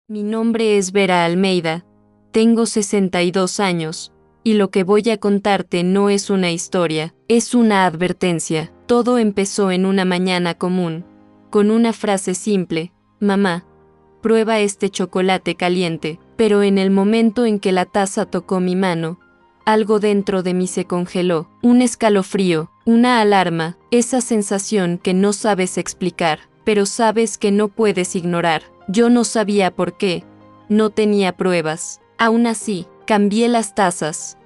Mi nombre es Vera Almeida, tengo 62 años, y lo que voy a contarte no es una historia, es una advertencia. Todo empezó en una mañana común, con una frase simple: mamá, prueba este chocolate caliente. Pero en el momento en que la taza tocó mi mano, algo dentro de mí se congeló, un escalofrío, una alarma, esa sensación que no sabes explicar, pero sabes que no puedes ignorar. Yo no sabía por qué, no tenía pruebas. Aún así, cambié las tazas.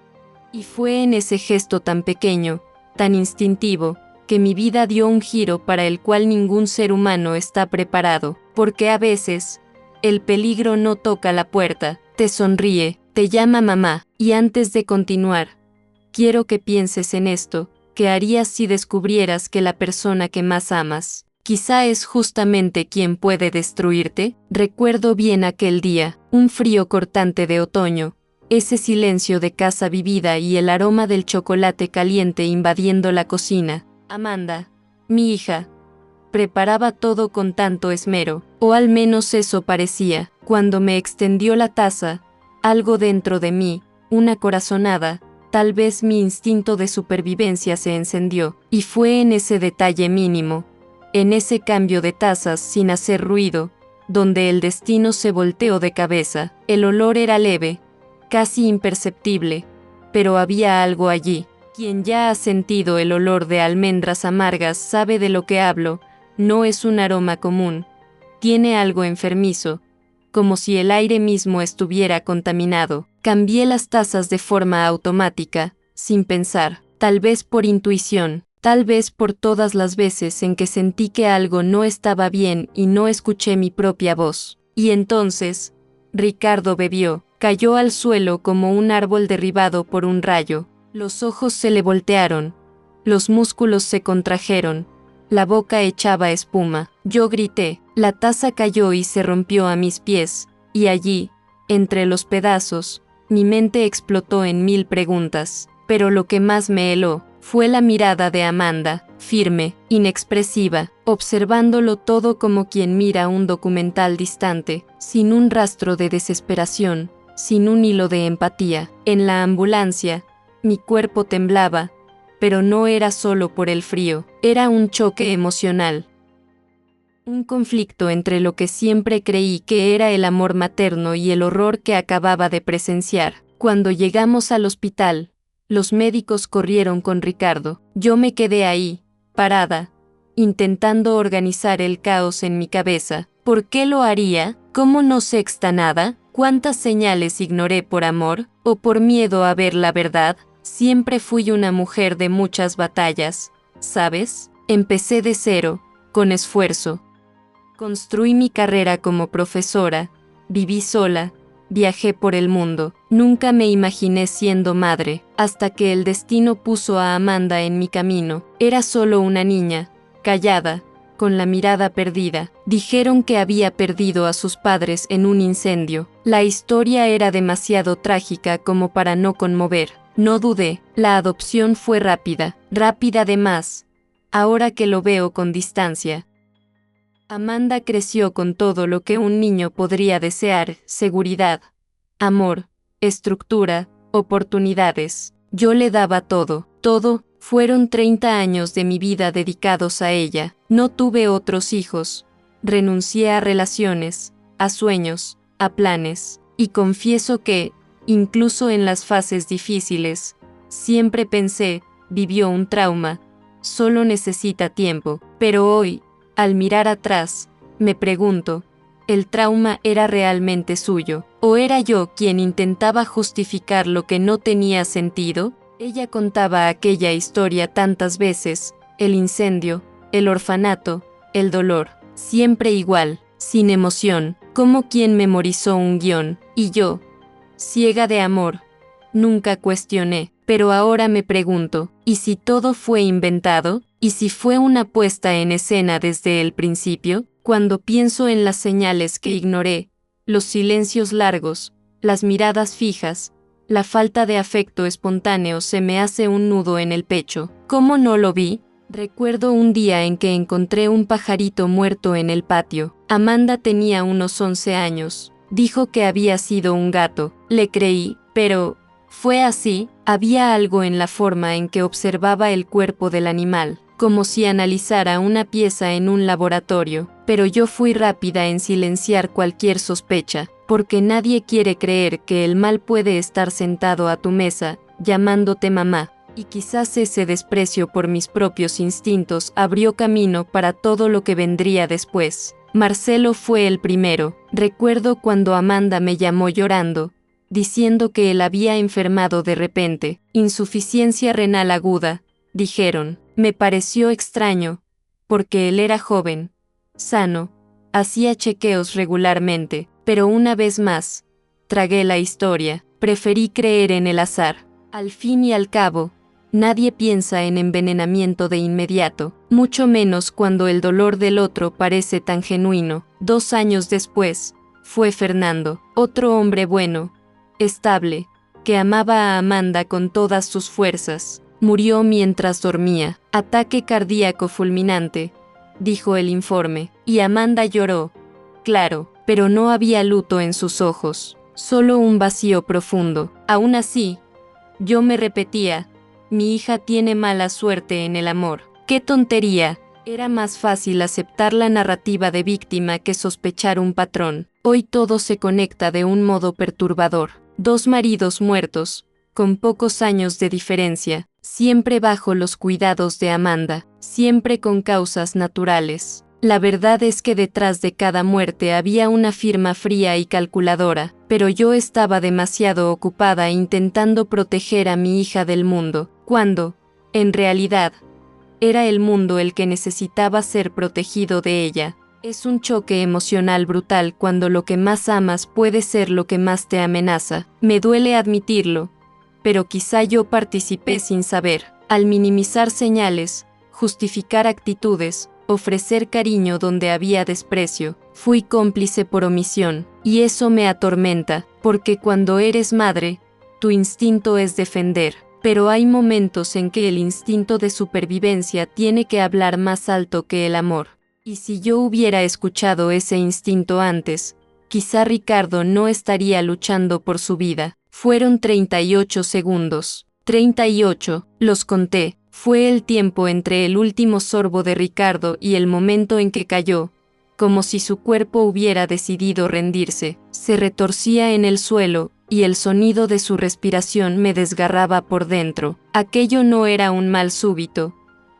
Y fue en ese gesto tan pequeño, tan instintivo, que mi vida dio un giro para el cual ningún ser humano está preparado, porque a veces, el peligro no toca la puerta, te sonríe, te llama mamá. Y antes de continuar, quiero que pienses en esto: ¿qué harías si descubrieras que la persona que más amas, quizá es justamente quien puede destruirte? Recuerdo bien aquel día, un frío cortante de otoño, ese silencio de casa vivida y el aroma del chocolate caliente invadiendo la cocina. Amanda, mi hija, preparaba todo con tanto esmero, o al menos eso parecía. Cuando me extendió la taza, algo dentro de mí, una corazonada, tal vez mi instinto de supervivencia se encendió, y fue en ese detalle mínimo, en ese cambio de tazas sin hacer ruido, donde el destino se volteó de cabeza. El olor era leve, casi imperceptible, pero había algo allí. Quien ya ha sentido el olor de almendras amargas sabe de lo que hablo. No es un aroma común, tiene algo enfermizo, como si el aire mismo estuviera contaminado. Cambié las tazas de forma automática, sin pensar, tal vez por intuición, tal vez por todas las veces en que sentí que algo no estaba bien y no escuché mi propia voz. Y entonces, Ricardo bebió, cayó al suelo como un árbol derribado por un rayo. Los ojos se le voltearon, los músculos se contrajeron, la boca echaba espuma. Yo grité, la taza cayó y se rompió a mis pies, y allí, entre los pedazos, mi mente explotó en mil preguntas. Pero lo que más me heló fue la mirada de Amanda, firme, inexpresiva, observándolo todo como quien mira un documental distante, sin un rastro de desesperación, sin un hilo de empatía. En la ambulancia, mi cuerpo temblaba, pero no era solo por el frío, era un choque emocional. Un conflicto entre lo que siempre creí que era el amor materno y el horror que acababa de presenciar. Cuando llegamos al hospital, los médicos corrieron con Ricardo. Yo me quedé ahí, parada, intentando organizar el caos en mi cabeza. ¿Por qué lo haría? ¿Cómo no sexta nada? ¿Cuántas señales ignoré por amor o por miedo a ver la verdad? Siempre fui una mujer de muchas batallas, ¿sabes? Empecé de cero, con esfuerzo. Construí mi carrera como profesora, viví sola, viajé por el mundo. Nunca me imaginé siendo madre, hasta que el destino puso a Amanda en mi camino. Era solo una niña, callada, con la mirada perdida. Dijeron que había perdido a sus padres en un incendio. La historia era demasiado trágica como para no conmover. No dudé, la adopción fue rápida de más, ahora que lo veo con distancia. Amanda creció con todo lo que un niño podría desear: seguridad, amor, estructura, oportunidades. Yo le daba todo, todo. Fueron 30 años de mi vida dedicados a ella. No tuve otros hijos, renuncié a relaciones, a sueños, a planes, y confieso que, incluso en las fases difíciles, siempre pensé, vivió un trauma, solo necesita tiempo. Pero hoy, al mirar atrás, me pregunto, ¿el trauma era realmente suyo? ¿O era yo quien intentaba justificar lo que no tenía sentido? Ella contaba aquella historia tantas veces: el incendio, el orfanato, el dolor, siempre igual, sin emoción, como quien memorizó un guión. Y yo, ciega de amor, nunca cuestioné. Pero ahora me pregunto, ¿y si todo fue inventado? ¿Y si fue una puesta en escena desde el principio? Cuando pienso en las señales que ignoré, los silencios largos, las miradas fijas, la falta de afecto espontáneo, se me hace un nudo en el pecho. ¿Cómo no lo vi? Recuerdo un día en que encontré un pajarito muerto en el patio. Amanda tenía unos 11 años. Dijo que había sido un gato. Le creí, pero ¿fue así? Había algo en la forma en que observaba el cuerpo del animal, como si analizara una pieza en un laboratorio, pero yo fui rápida en silenciar cualquier sospecha, porque nadie quiere creer que el mal puede estar sentado a tu mesa, llamándote mamá. Y quizás ese desprecio por mis propios instintos abrió camino para todo lo que vendría después. Marcelo fue el primero. Recuerdo cuando Amanda me llamó llorando, diciendo que él había enfermado de repente, insuficiencia renal aguda, dijeron. Me pareció extraño, porque él era joven, sano, hacía chequeos regularmente, pero una vez más, tragué la historia, preferí creer en el azar. Al fin y al cabo, nadie piensa en envenenamiento de inmediato, mucho menos cuando el dolor del otro parece tan genuino. 2 años después, fue Fernando, otro hombre bueno, estable, que amaba a Amanda con todas sus fuerzas. Murió mientras dormía. Ataque cardíaco fulminante, dijo el informe, y Amanda lloró. Claro, pero no había luto en sus ojos, solo un vacío profundo. Aún así, yo me repetía, mi hija tiene mala suerte en el amor. ¡Qué tontería! Era más fácil aceptar la narrativa de víctima que sospechar un patrón. Hoy todo se conecta de un modo perturbador. 2 maridos muertos, con pocos años de diferencia, siempre bajo los cuidados de Amanda, siempre con causas naturales. La verdad es que detrás de cada muerte había una firma fría y calculadora, pero yo estaba demasiado ocupada intentando proteger a mi hija del mundo, cuando, en realidad, era el mundo el que necesitaba ser protegido de ella. Es un choque emocional brutal cuando lo que más amas puede ser lo que más te amenaza. Me duele admitirlo, pero quizá yo participé sin saber. Al minimizar señales, justificar actitudes, ofrecer cariño donde había desprecio, fui cómplice por omisión, y eso me atormenta, porque cuando eres madre, tu instinto es defender, pero hay momentos en que el instinto de supervivencia tiene que hablar más alto que el amor. Y si yo hubiera escuchado ese instinto antes, quizá Ricardo no estaría luchando por su vida. Fueron 38 segundos. 38, los conté. Fue el tiempo entre el último sorbo de Ricardo y el momento en que cayó, como si su cuerpo hubiera decidido rendirse. Se retorcía en el suelo, y el sonido de su respiración me desgarraba por dentro. Aquello no era un mal súbito.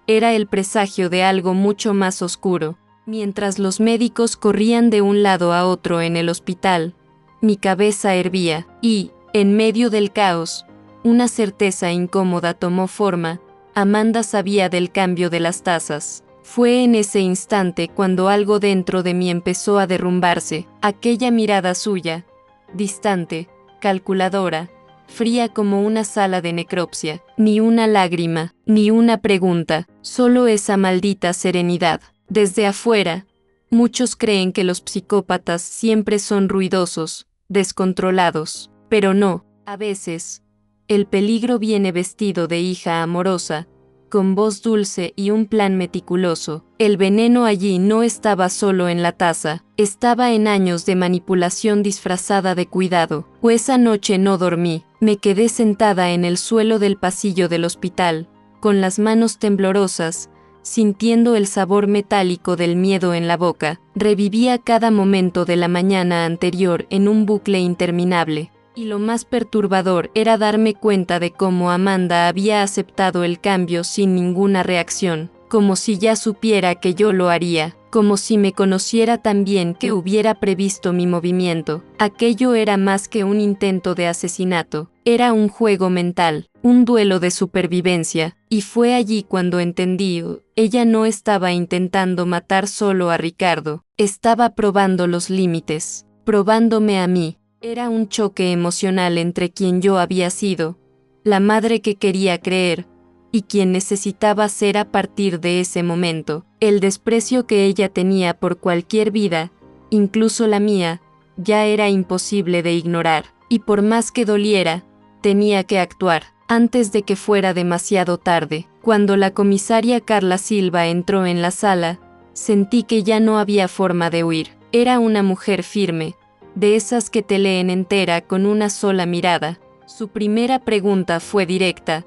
Era el presagio de algo mucho más oscuro. Mientras los médicos corrían de un lado a otro en el hospital, mi cabeza hervía, y, en medio del caos, una certeza incómoda tomó forma. Amanda sabía del cambio de las tazas. Fue en ese instante cuando algo dentro de mí empezó a derrumbarse. Aquella mirada suya, distante, calculadora, fría como una sala de necropsia. Ni una lágrima, ni una pregunta, solo esa maldita serenidad. Desde afuera, muchos creen que los psicópatas siempre son ruidosos, descontrolados, pero no, a veces, el peligro viene vestido de hija amorosa, con voz dulce y un plan meticuloso. El veneno allí no estaba solo en la taza, estaba en años de manipulación disfrazada de cuidado. Esa noche no dormí, me quedé sentada en el suelo del pasillo del hospital, con las manos temblorosas, sintiendo el sabor metálico del miedo en la boca. Revivía cada momento de la mañana anterior en un bucle interminable. Y lo más perturbador era darme cuenta de cómo Amanda había aceptado el cambio sin ninguna reacción, como si ya supiera que yo lo haría, como si me conociera tan bien que hubiera previsto mi movimiento. Aquello era más que un intento de asesinato, era un juego mental, un duelo de supervivencia, y fue allí cuando entendí, ella no estaba intentando matar solo a Ricardo, estaba probando los límites, probándome a mí. Era un choque emocional entre quien yo había sido, la madre que quería creer, y quien necesitaba ser a partir de ese momento. El desprecio que ella tenía por cualquier vida, incluso la mía, ya era imposible de ignorar, y por más que doliera, tenía que actuar, antes de que fuera demasiado tarde. Cuando la comisaria Carla Silva entró en la sala, sentí que ya no había forma de huir. Era una mujer firme, de esas que te leen entera con una sola mirada. Su primera pregunta fue directa.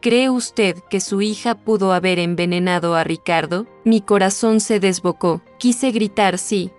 ¿Cree usted que su hija pudo haber envenenado a Ricardo? Mi corazón se desbocó. Quise gritar sí,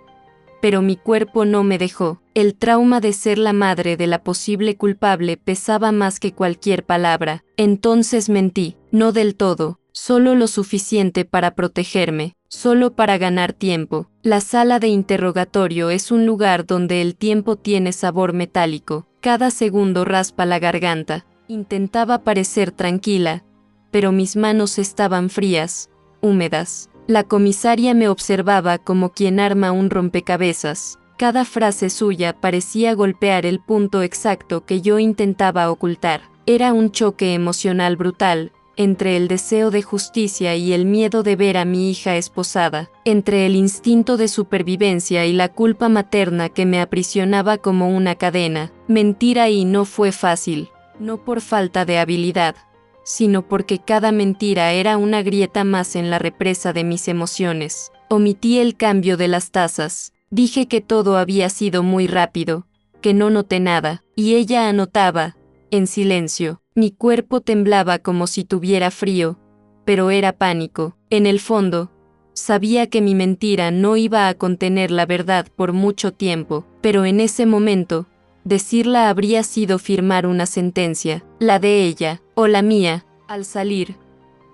pero mi cuerpo no me dejó. El trauma de ser la madre de la posible culpable pesaba más que cualquier palabra. Entonces mentí, no del todo, solo lo suficiente para protegerme, solo para ganar tiempo. La sala de interrogatorio es un lugar donde el tiempo tiene sabor metálico. Cada segundo raspa la garganta. Intentaba parecer tranquila, pero mis manos estaban frías, húmedas. La comisaria me observaba como quien arma un rompecabezas. Cada frase suya parecía golpear el punto exacto que yo intentaba ocultar. Era un choque emocional brutal, entre el deseo de justicia y el miedo de ver a mi hija esposada, entre el instinto de supervivencia y la culpa materna que me aprisionaba como una cadena. Mentir ahí no fue fácil, no por falta de habilidad, sino porque cada mentira era una grieta más en la represa de mis emociones. Omití el cambio de las tazas. Dije que todo había sido muy rápido, que no noté nada, y ella anotaba, en silencio. Mi cuerpo temblaba como si tuviera frío, pero era pánico. En el fondo, sabía que mi mentira no iba a contener la verdad por mucho tiempo, pero en ese momento, decirla habría sido firmar una sentencia, la de ella, o la mía. Al salir,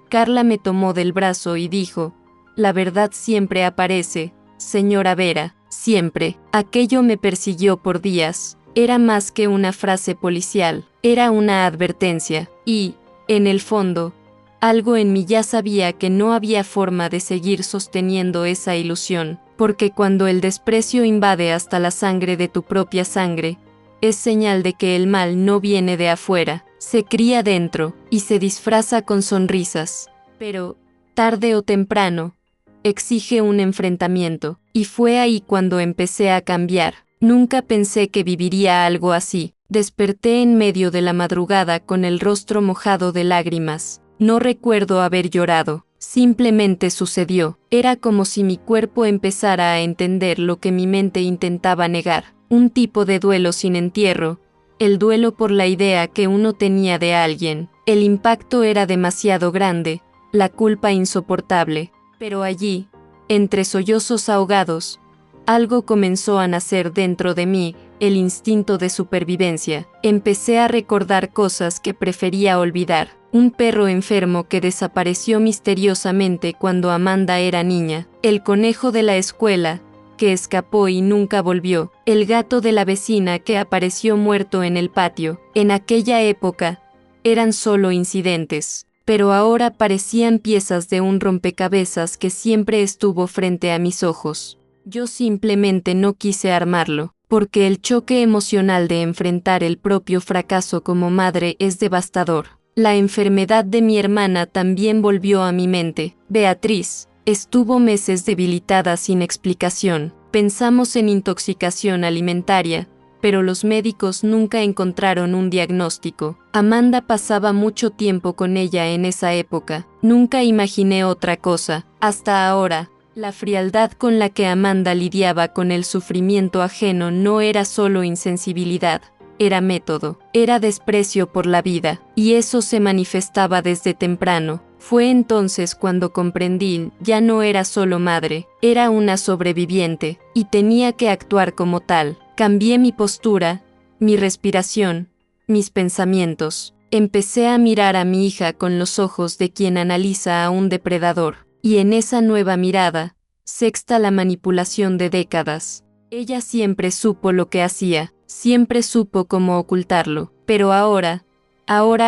Carla me tomó del brazo y dijo, «La verdad siempre aparece, señora Vera, siempre». Aquello me persiguió por días. Era más que una frase policial, era una advertencia, y, en el fondo, algo en mí ya sabía que no había forma de seguir sosteniendo esa ilusión, porque cuando el desprecio invade hasta la sangre de tu propia sangre, es señal de que el mal no viene de afuera, se cría dentro, y se disfraza con sonrisas. Pero, tarde o temprano, exige un enfrentamiento, y fue ahí cuando empecé a cambiar. Nunca pensé que viviría algo así. Desperté en medio de la madrugada con el rostro mojado de lágrimas. No recuerdo haber llorado, simplemente sucedió. Era como si mi cuerpo empezara a entender lo que mi mente intentaba negar. Un tipo de duelo sin entierro, el duelo por la idea que uno tenía de alguien. El impacto era demasiado grande, la culpa insoportable. Pero allí, entre sollozos ahogados, algo comenzó a nacer dentro de mí, el instinto de supervivencia. Empecé a recordar cosas que prefería olvidar. Un perro enfermo que desapareció misteriosamente cuando Amanda era niña. El conejo de la escuela, que escapó y nunca volvió. El gato de la vecina que apareció muerto en el patio. En aquella época, eran solo incidentes, pero ahora parecían piezas de un rompecabezas que siempre estuvo frente a mis ojos. Yo simplemente no quise armarlo, porque el choque emocional de enfrentar el propio fracaso como madre es devastador. La enfermedad de mi hermana también volvió a mi mente. Beatriz estuvo meses debilitada sin explicación. Pensamos en intoxicación alimentaria, pero los médicos nunca encontraron un diagnóstico. Amanda pasaba mucho tiempo con ella en esa época. Nunca imaginé otra cosa, hasta ahora. La frialdad con la que Amanda lidiaba con el sufrimiento ajeno no era solo insensibilidad, era método, era desprecio por la vida, y eso se manifestaba desde temprano. Fue entonces cuando comprendí, ya no era solo madre, era una sobreviviente, y tenía que actuar como tal. Cambié mi postura, mi respiración, mis pensamientos. Empecé a mirar a mi hija con los ojos de quien analiza a un depredador. Y en esa nueva mirada, sexta la manipulación de décadas. Ella siempre supo lo que hacía, siempre supo cómo ocultarlo, pero ahora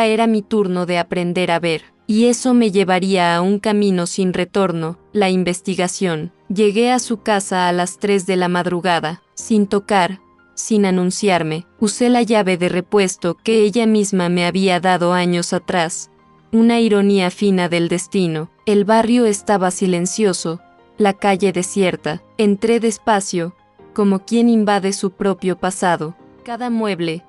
era mi turno de aprender a ver, y eso me llevaría a un camino sin retorno, la investigación. Llegué a su casa a las 3 de la madrugada, sin tocar, sin anunciarme. Usé la llave de repuesto que ella misma me había dado años atrás. Una ironía fina del destino. El barrio estaba silencioso, la calle desierta. Entré despacio, como quien invade su propio pasado. Cada mueble,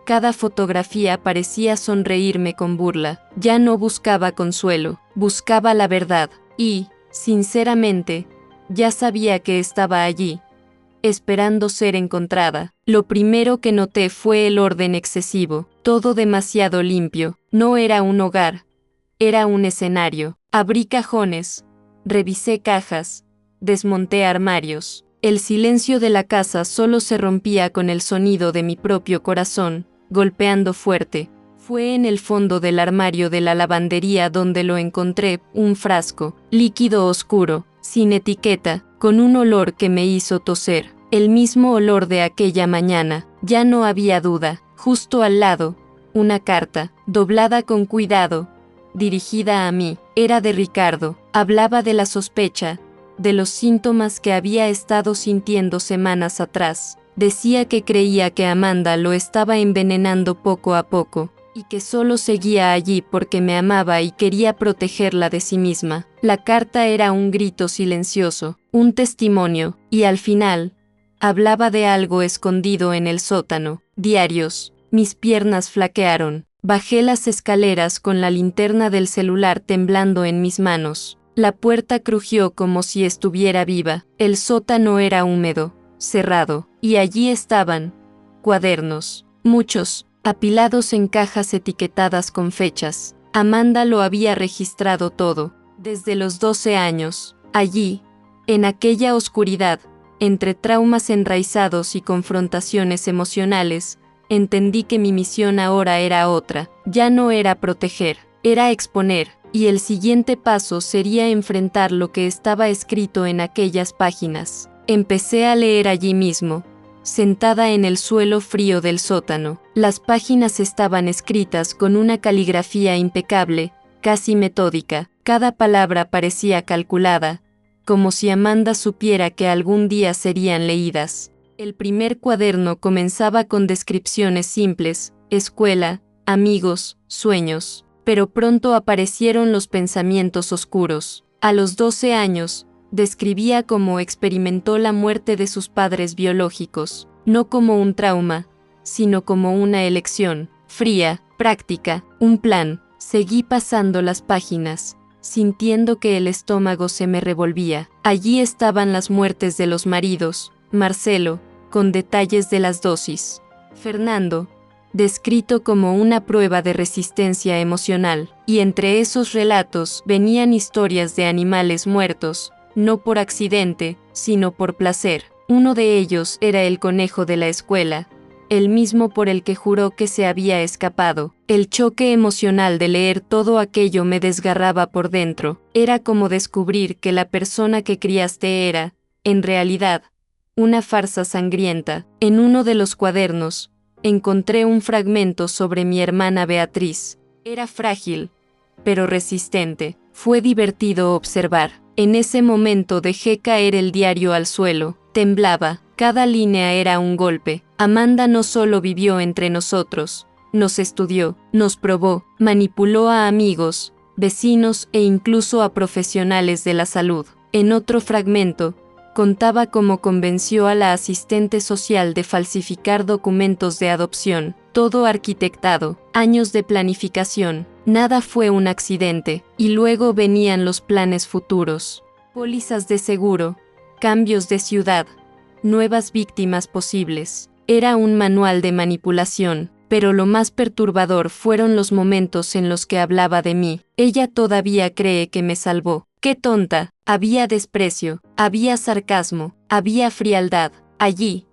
cada fotografía parecía sonreírme con burla. Ya no buscaba consuelo, buscaba la verdad. Y, sinceramente, ya sabía que estaba allí, esperando ser encontrada. Lo primero que noté fue el orden excesivo, todo demasiado limpio. No era un hogar, era un escenario. Abrí cajones, revisé cajas, desmonté armarios. El silencio de la casa solo se rompía con el sonido de mi propio corazón, golpeando fuerte. Fue en el fondo del armario de la lavandería donde lo encontré, un frasco, líquido oscuro, sin etiqueta, con un olor que me hizo toser. El mismo olor de aquella mañana. Ya no había duda. Justo al lado, una carta, doblada con cuidado, dirigida a mí. Era de Ricardo. Hablaba de la sospecha, de los síntomas que había estado sintiendo semanas atrás. Decía que creía que Amanda lo estaba envenenando poco a poco, y que solo seguía allí porque me amaba y quería protegerla de sí misma. La carta era un grito silencioso, un testimonio, y al final, hablaba de algo escondido en el sótano. Diarios. Mis piernas flaquearon. Bajé las escaleras con la linterna del celular temblando en mis manos. La puerta crujió como si estuviera viva. El sótano era húmedo, cerrado, y allí estaban cuadernos, muchos, apilados en cajas etiquetadas con fechas. Amanda lo había registrado todo, desde los 12 años. Allí, en aquella oscuridad, entre traumas enraizados y confrontaciones emocionales, entendí que mi misión ahora era otra. Ya no era proteger, era exponer, y el siguiente paso sería enfrentar lo que estaba escrito en aquellas páginas. Empecé a leer allí mismo, sentada en el suelo frío del sótano. Las páginas estaban escritas con una caligrafía impecable, casi metódica. Cada palabra parecía calculada, como si Amanda supiera que algún día serían leídas. El primer cuaderno comenzaba con descripciones simples: escuela, amigos, sueños. Pero pronto aparecieron los pensamientos oscuros. A los 12 años, describía cómo experimentó la muerte de sus padres biológicos, no como un trauma, sino como una elección, fría, práctica, un plan. Seguí pasando las páginas, sintiendo que el estómago se me revolvía. Allí estaban las muertes de los maridos, Marcelo, con detalles de las dosis, Fernando, descrito como una prueba de resistencia emocional, y entre esos relatos venían historias de animales muertos, no por accidente, sino por placer. Uno de ellos era el conejo de la escuela, el mismo por el que juró que se había escapado. El choque emocional de leer todo aquello me desgarraba por dentro. Era como descubrir que la persona que criaste era, en realidad, una farsa sangrienta. En uno de los cuadernos, encontré un fragmento sobre mi hermana Beatriz. Era frágil, pero resistente. Fue divertido observar. En ese momento dejé caer el diario al suelo. Temblaba. Cada línea era un golpe. Amanda no solo vivió entre nosotros, nos estudió, nos probó, manipuló a amigos, vecinos e incluso a profesionales de la salud. En otro fragmento, contaba cómo convenció a la asistente social de falsificar documentos de adopción, todo arquitectado, años de planificación. Nada fue un accidente, y luego venían los planes futuros. Pólizas de seguro, cambios de ciudad, nuevas víctimas posibles. Era un manual de manipulación, pero lo más perturbador fueron los momentos en los que hablaba de mí. Ella todavía cree que me salvó. ¡Qué tonta! Había desprecio, había sarcasmo, había frialdad. Allí,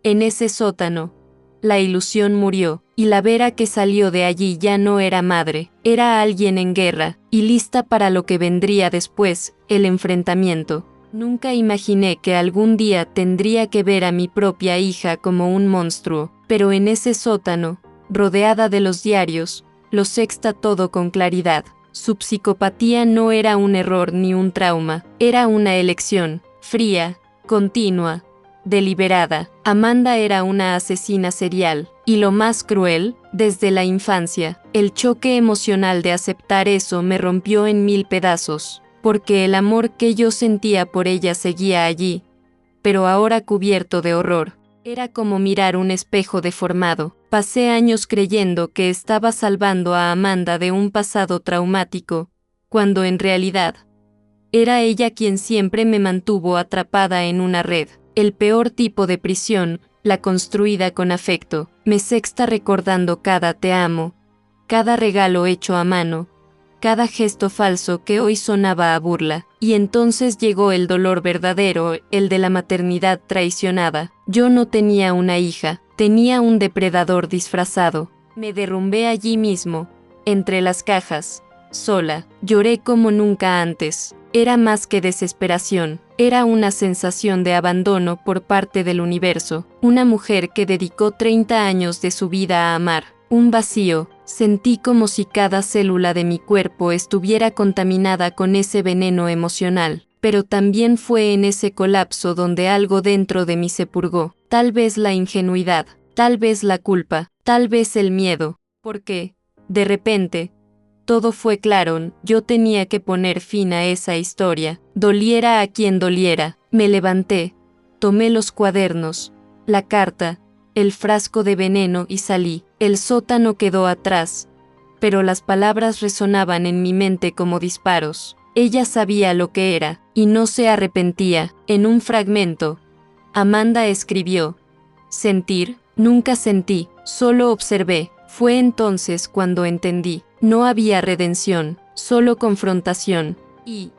en ese sótano, la ilusión murió, y la Vera que salió de allí ya no era madre, era alguien en guerra, y lista para lo que vendría después, el enfrentamiento. Nunca imaginé que algún día tendría que ver a mi propia hija como un monstruo, pero en ese sótano, rodeada de los diarios, lo sexta todo con claridad. Su psicopatía no era un error ni un trauma, era una elección, fría, continua, deliberada. Amanda era una asesina serial, y lo más cruel, desde la infancia. El choque emocional de aceptar eso me rompió en 1000 pedazos, porque el amor que yo sentía por ella seguía allí, pero ahora cubierto de horror. Era como mirar un espejo deformado. Pasé años creyendo que estaba salvando a Amanda de un pasado traumático, cuando en realidad, era ella quien siempre me mantuvo atrapada en una red. el peor tipo de prisión, la construida con afecto. Me sexta recordando cada te amo, cada regalo hecho a mano, cada gesto falso que hoy sonaba a burla. Y entonces llegó el dolor verdadero, el de la maternidad traicionada. Yo no tenía una hija, tenía un depredador disfrazado. Me derrumbé allí mismo, entre las cajas, sola. Lloré como nunca antes. Era más que desesperación, era una sensación de abandono por parte del universo. Una mujer que dedicó 30 años de su vida a amar. Un vacío. Sentí como si cada célula de mi cuerpo estuviera contaminada con ese veneno emocional. Pero también fue en ese colapso donde algo dentro de mí se purgó. Tal vez la ingenuidad, tal vez la culpa, tal vez el miedo. Porque, de repente, todo fue claro. Yo tenía que poner fin a esa historia. Doliera a quien doliera. Me levanté, tomé los cuadernos, la carta, el frasco de veneno y salí. El sótano quedó atrás, pero las palabras resonaban en mi mente como disparos. Ella sabía lo que era, y no se arrepentía. En un fragmento, Amanda escribió: sentir, nunca sentí, solo observé. Fue entonces cuando entendí. No había redención, solo confrontación. Y,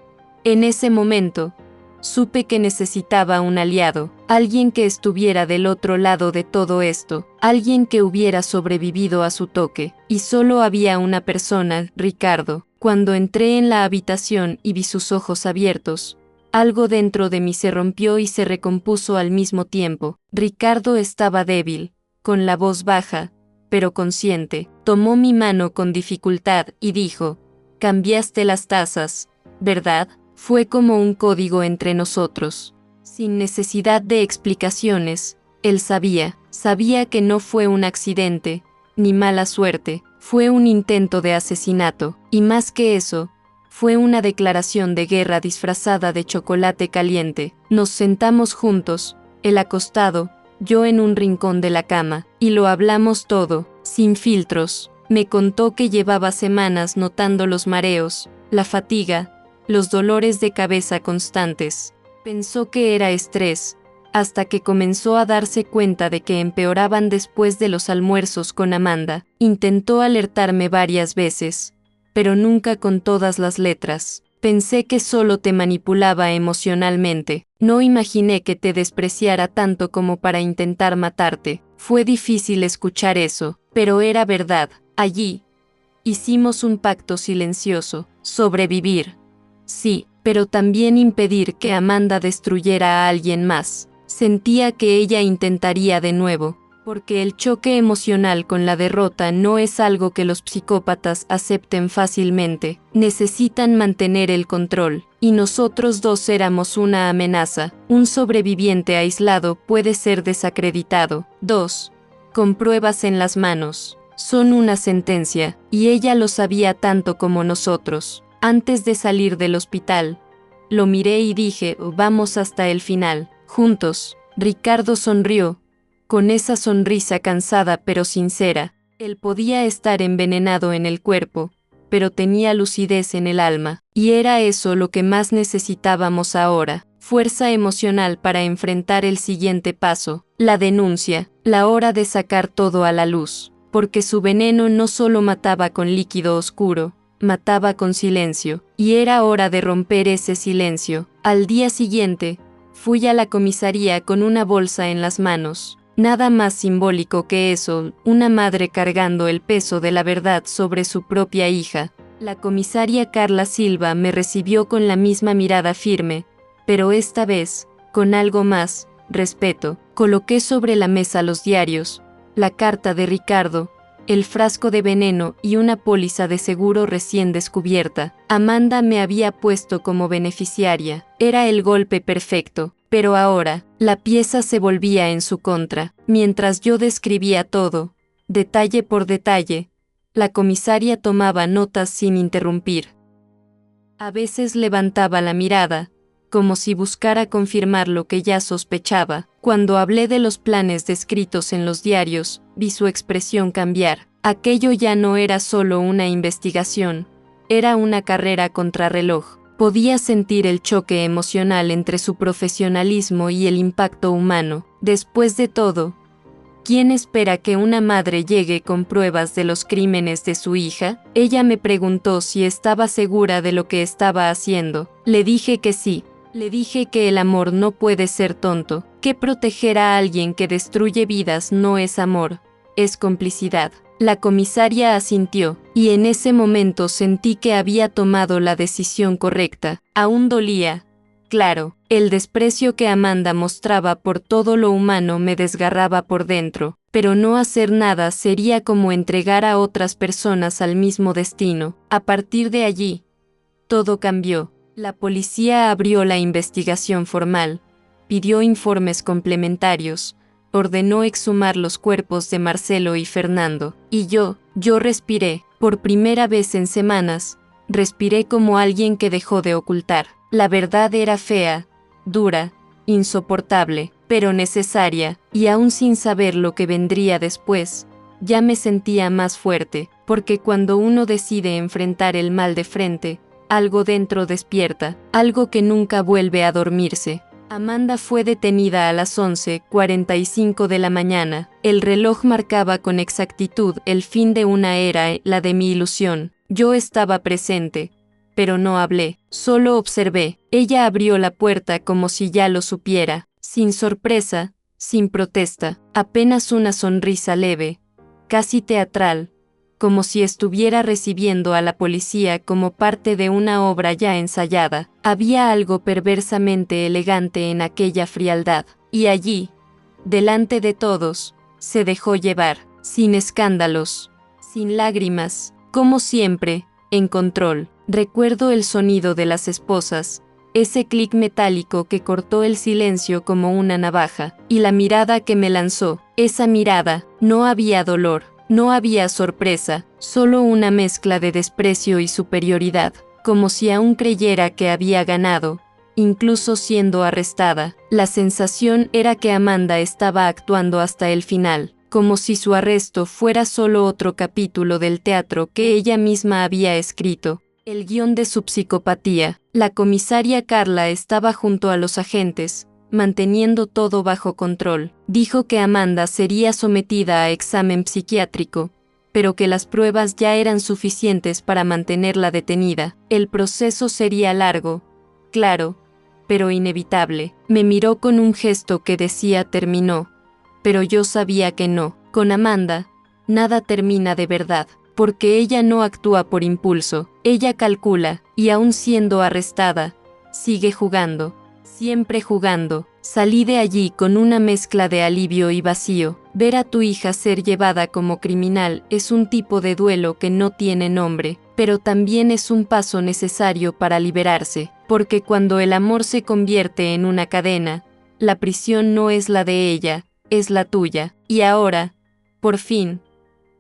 en ese momento, supe que necesitaba un aliado, alguien que estuviera del otro lado de todo esto, alguien que hubiera sobrevivido a su toque. Y solo había una persona, Ricardo. Cuando entré en la habitación y vi sus ojos abiertos, algo dentro de mí se rompió y se recompuso al mismo tiempo. Ricardo estaba débil, con la voz baja, pero consciente. Tomó mi mano con dificultad y dijo: cambiaste las tazas, ¿verdad? Fue como un código entre nosotros. Sin necesidad de explicaciones, él sabía que no fue un accidente, ni mala suerte, fue un intento de asesinato, y más que eso, fue una declaración de guerra disfrazada de chocolate caliente. Nos sentamos juntos, él acostado, yo en un rincón de la cama, y lo hablamos todo, sin filtros. Me contó que llevaba semanas notando los mareos, la fatiga, los dolores de cabeza constantes. Pensó que era estrés, hasta que comenzó a darse cuenta de que empeoraban después de los almuerzos con Amanda. Intentó alertarme varias veces, pero nunca con todas las letras. Pensé que solo te manipulaba emocionalmente. No imaginé que te despreciara tanto como para intentar matarte. Fue difícil escuchar eso, pero era verdad. Allí, hicimos un pacto silencioso. Sobrevivir. Sí, pero también impedir que Amanda destruyera a alguien más. Sentía que ella intentaría de nuevo, porque el choque emocional con la derrota no es algo que los psicópatas acepten fácilmente. Necesitan mantener el control, y nosotros dos éramos una amenaza. Un sobreviviente aislado puede ser desacreditado. 2. Con pruebas en las manos. Son una sentencia, y ella lo sabía tanto como nosotros. Antes de salir del hospital, lo miré y dije: vamos hasta el final, juntos. Ricardo sonrió, con esa sonrisa cansada pero sincera. Él podía estar envenenado en el cuerpo, pero tenía lucidez en el alma, y era eso lo que más necesitábamos ahora: fuerza emocional para enfrentar el siguiente paso, la denuncia, la hora de sacar todo a la luz, porque su veneno no solo mataba con líquido oscuro, mataba con silencio, y era hora de romper ese silencio. Al día siguiente, fui a la comisaría con una bolsa en las manos. Nada más simbólico que eso, una madre cargando el peso de la verdad sobre su propia hija. La comisaria Carla Silva me recibió con la misma mirada firme, pero esta vez, con algo más, respeto. Coloqué sobre la mesa los diarios, la carta de Ricardo, el frasco de veneno y una póliza de seguro recién descubierta. Amanda me había puesto como beneficiaria. Era el golpe perfecto, pero ahora, la pieza se volvía en su contra. Mientras yo describía todo, detalle por detalle, la comisaria tomaba notas sin interrumpir. A veces levantaba la mirada, como si buscara confirmar lo que ya sospechaba. Cuando hablé de los planes descritos en los diarios, vi su expresión cambiar. Aquello ya no era solo una investigación, era una carrera contrarreloj. Podía sentir el choque emocional entre su profesionalismo y el impacto humano. Después de todo, ¿quién espera que una madre llegue con pruebas de los crímenes de su hija? Ella me preguntó si estaba segura de lo que estaba haciendo. Le dije que sí. Le dije que el amor no puede ser tonto, que proteger a alguien que destruye vidas no es amor, es complicidad. La comisaria asintió, y en ese momento sentí que había tomado la decisión correcta. Aún dolía. Claro, el desprecio que Amanda mostraba por todo lo humano me desgarraba por dentro, pero no hacer nada sería como entregar a otras personas al mismo destino. A partir de allí, todo cambió. La policía abrió la investigación formal, pidió informes complementarios, ordenó exhumar los cuerpos de Marcelo y Fernando, y yo respiré, por primera vez en semanas, respiré como alguien que dejó de ocultar. La verdad era fea, dura, insoportable, pero necesaria, y aún sin saber lo que vendría después, ya me sentía más fuerte, porque cuando uno decide enfrentar el mal de frente, algo dentro despierta, algo que nunca vuelve a dormirse. Amanda fue detenida a las 11:45 de la mañana. El reloj marcaba con exactitud el fin de una era, la de mi ilusión. Yo estaba presente, pero no hablé, solo observé. Ella abrió la puerta como si ya lo supiera, sin sorpresa, sin protesta, apenas una sonrisa leve, casi teatral, como si estuviera recibiendo a la policía como parte de una obra ya ensayada. Había algo perversamente elegante en aquella frialdad, y allí, delante de todos, se dejó llevar, sin escándalos, sin lágrimas, como siempre, en control. Recuerdo el sonido de las esposas, ese clic metálico que cortó el silencio como una navaja, y la mirada que me lanzó. Esa mirada, no había dolor. No había sorpresa, solo una mezcla de desprecio y superioridad, como si aún creyera que había ganado, incluso siendo arrestada. La sensación era que Amanda estaba actuando hasta el final, como si su arresto fuera solo otro capítulo del teatro que ella misma había escrito, el guión de su psicopatía. La comisaria Carla estaba junto a los agentes, manteniendo todo bajo control. Dijo que Amanda sería sometida a examen psiquiátrico, pero que las pruebas ya eran suficientes para mantenerla detenida. El proceso sería largo, claro, pero inevitable. Me miró con un gesto que decía terminó, pero yo sabía que no. Con Amanda, nada termina de verdad, porque ella no actúa por impulso, ella calcula, y aún siendo arrestada, sigue jugando. Siempre jugando. Salí de allí con una mezcla de alivio y vacío. Ver a tu hija ser llevada como criminal es un tipo de duelo que no tiene nombre, pero también es un paso necesario para liberarse, porque cuando el amor se convierte en una cadena, la prisión no es la de ella, es la tuya. Y ahora, por fin,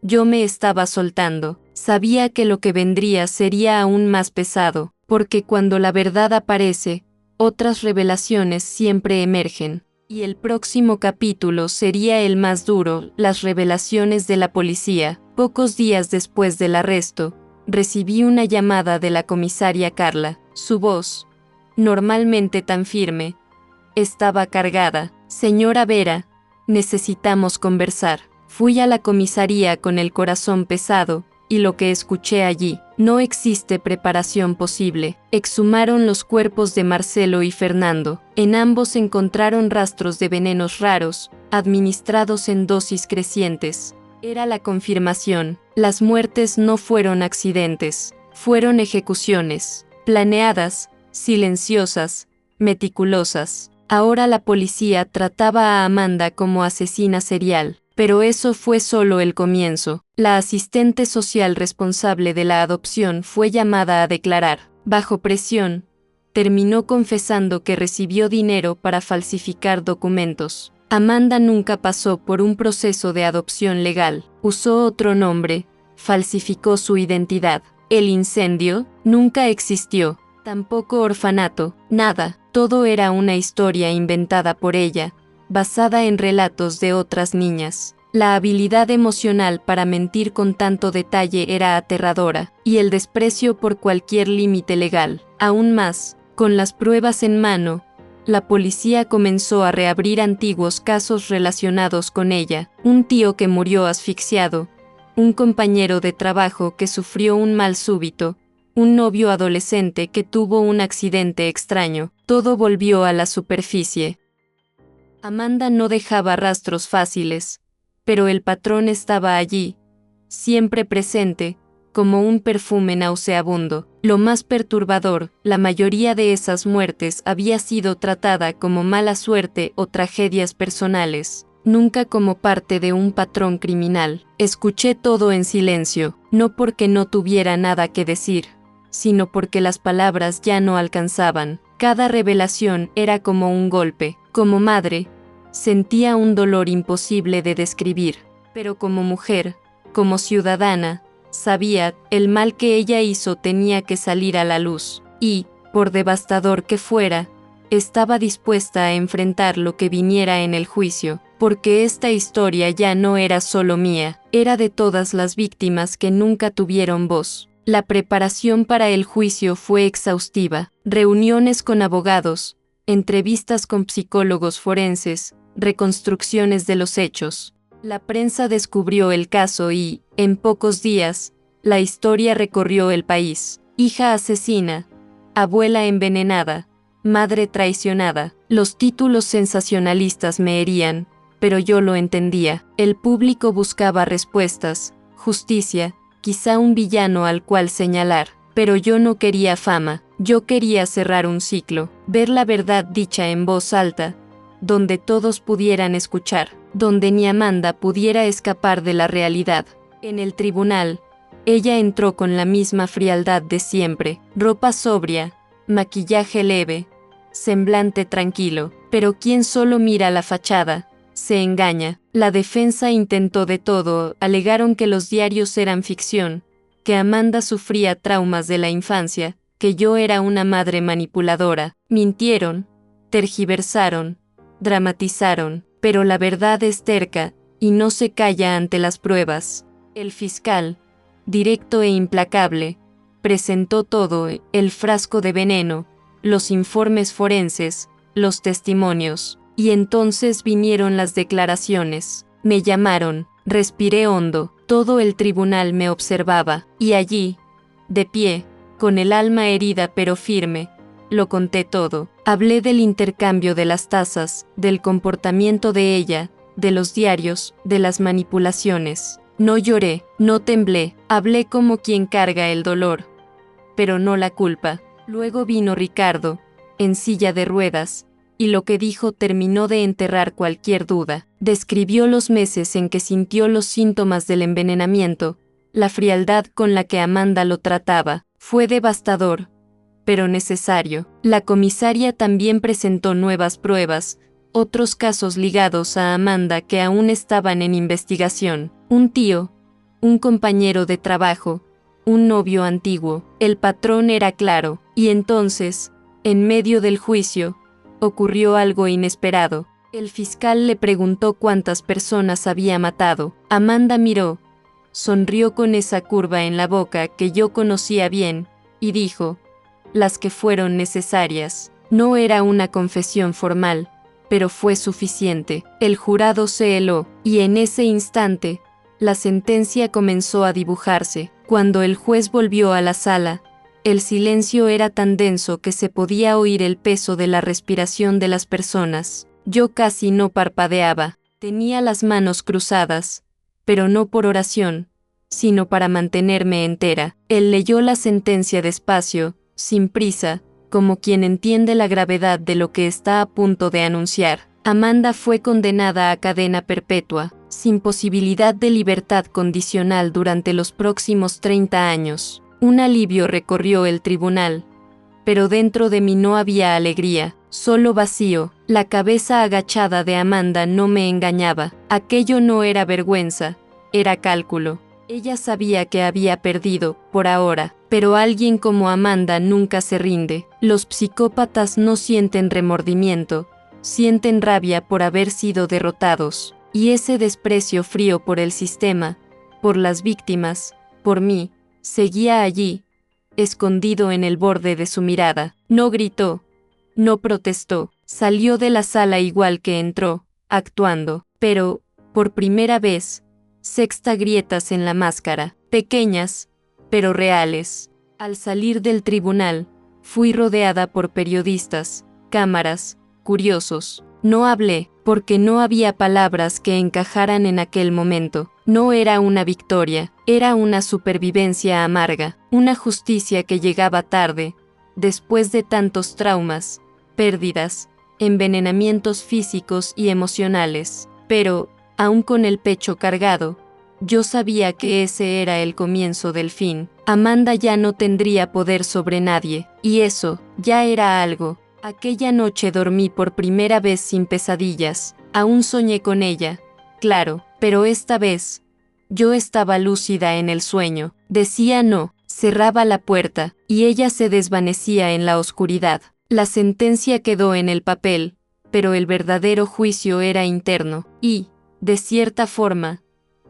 yo me estaba soltando. Sabía que lo que vendría sería aún más pesado, porque cuando la verdad aparece, otras revelaciones siempre emergen, y el próximo capítulo sería el más duro, las revelaciones de la policía. Pocos días después del arresto, recibí una llamada de la comisaria Carla. Su voz, normalmente tan firme, estaba cargada. Señora Vera, necesitamos conversar. Fui a la comisaría con el corazón pesado, y lo que escuché allí, no existe preparación posible. Exhumaron los cuerpos de Marcelo y Fernando. En ambos encontraron rastros de venenos raros, administrados en dosis crecientes. Era la confirmación. Las muertes no fueron accidentes, fueron ejecuciones, planeadas, silenciosas, meticulosas. Ahora la policía trataba a Amanda como asesina serial. Pero eso fue solo el comienzo. La asistente social responsable de la adopción fue llamada a declarar. Bajo presión, terminó confesando que recibió dinero para falsificar documentos. Amanda nunca pasó por un proceso de adopción legal. Usó otro nombre, falsificó su identidad. El incendio nunca existió. Tampoco orfanato, nada. Todo era una historia inventada por ella, basada en relatos de otras niñas. La habilidad emocional para mentir con tanto detalle era aterradora, y el desprecio por cualquier límite legal. Aún más, con las pruebas en mano, la policía comenzó a reabrir antiguos casos relacionados con ella: un tío que murió asfixiado, un compañero de trabajo que sufrió un mal súbito, un novio adolescente que tuvo un accidente extraño. Todo volvió a la superficie. Amanda no dejaba rastros fáciles, pero el patrón estaba allí, siempre presente, como un perfume nauseabundo. Lo más perturbador, la mayoría de esas muertes había sido tratada como mala suerte o tragedias personales, nunca como parte de un patrón criminal. Escuché todo en silencio, no porque no tuviera nada que decir, sino porque las palabras ya no alcanzaban. Cada revelación era como un golpe. Como madre, sentía un dolor imposible de describir, pero como mujer, como ciudadana, sabía, el mal que ella hizo tenía que salir a la luz, y, por devastador que fuera, estaba dispuesta a enfrentar lo que viniera en el juicio, porque esta historia ya no era solo mía, era de todas las víctimas que nunca tuvieron voz. La preparación para el juicio fue exhaustiva: reuniones con abogados, entrevistas con psicólogos forenses, reconstrucciones de los hechos. La prensa descubrió el caso y, en pocos días, la historia recorrió el país. Hija asesina, abuela envenenada, madre traicionada. Los títulos sensacionalistas me herían, pero yo lo entendía. El público buscaba respuestas, justicia, quizá un villano al cual señalar. Pero yo no quería fama, yo quería cerrar un ciclo, ver la verdad dicha en voz alta, donde todos pudieran escuchar, donde ni Amanda pudiera escapar de la realidad. En el tribunal, ella entró con la misma frialdad de siempre: ropa sobria, maquillaje leve, semblante tranquilo. Pero quien solo mira la fachada, se engaña. La defensa intentó de todo, alegaron que los diarios eran ficción, que Amanda sufría traumas de la infancia, que yo era una madre manipuladora. Mintieron, tergiversaron, dramatizaron, pero la verdad es terca, y no se calla ante las pruebas. El fiscal, directo e implacable, presentó todo: el frasco de veneno, los informes forenses, los testimonios. Y entonces vinieron las declaraciones. Me llamaron, respiré hondo, todo el tribunal me observaba, y allí, de pie, con el alma herida pero firme, lo conté todo. Hablé del intercambio de las tazas, del comportamiento de ella, de los diarios, de las manipulaciones. No lloré, no temblé, hablé como quien carga el dolor, pero no la culpa. Luego vino Ricardo, en silla de ruedas, y lo que dijo terminó de enterrar cualquier duda. Describió los meses en que sintió los síntomas del envenenamiento, la frialdad con la que Amanda lo trataba. Fue devastador, pero necesario. La comisaria también presentó nuevas pruebas, otros casos ligados a Amanda que aún estaban en investigación. Un tío, un compañero de trabajo, un novio antiguo. El patrón era claro, y entonces, en medio del juicio, ocurrió algo inesperado. El fiscal le preguntó cuántas personas había matado. Amanda miró, sonrió con esa curva en la boca que yo conocía bien, y dijo: las que fueron necesarias. No era una confesión formal, pero fue suficiente. El jurado se heló, y en ese instante, la sentencia comenzó a dibujarse. Cuando el juez volvió a la sala, el silencio era tan denso que se podía oír el peso de la respiración de las personas. Yo casi no parpadeaba. Tenía las manos cruzadas, pero no por oración, sino para mantenerme entera. Él leyó la sentencia despacio, sin prisa, como quien entiende la gravedad de lo que está a punto de anunciar. Amanda fue condenada a cadena perpetua, sin posibilidad de libertad condicional durante los próximos 30 años. Un alivio recorrió el tribunal, pero dentro de mí no había alegría, solo vacío. La cabeza agachada de Amanda no me engañaba. Aquello no era vergüenza, era cálculo. Ella sabía que había perdido, por ahora, pero alguien como Amanda nunca se rinde. Los psicópatas no sienten remordimiento, sienten rabia por haber sido derrotados. Y ese desprecio frío por el sistema, por las víctimas, por mí, seguía allí, escondido en el borde de su mirada. No gritó, no protestó, salió de la sala igual que entró, actuando, pero, por primera vez, sexta grietas en la máscara, pequeñas, pero reales. Al salir del tribunal, fui rodeada por periodistas, cámaras, curiosos. No hablé, porque no había palabras que encajaran en aquel momento. No era una victoria, era una supervivencia amarga, una justicia que llegaba tarde, después de tantos traumas, pérdidas, envenenamientos físicos y emocionales. Pero, aún con el pecho cargado, yo sabía que ese era el comienzo del fin. Amanda ya no tendría poder sobre nadie, y eso, ya era algo. Aquella noche dormí por primera vez sin pesadillas. Aún soñé con ella, claro, pero esta vez, yo estaba lúcida en el sueño. Decía no, cerraba la puerta, y ella se desvanecía en la oscuridad. La sentencia quedó en el papel, pero el verdadero juicio era interno, y, de cierta forma,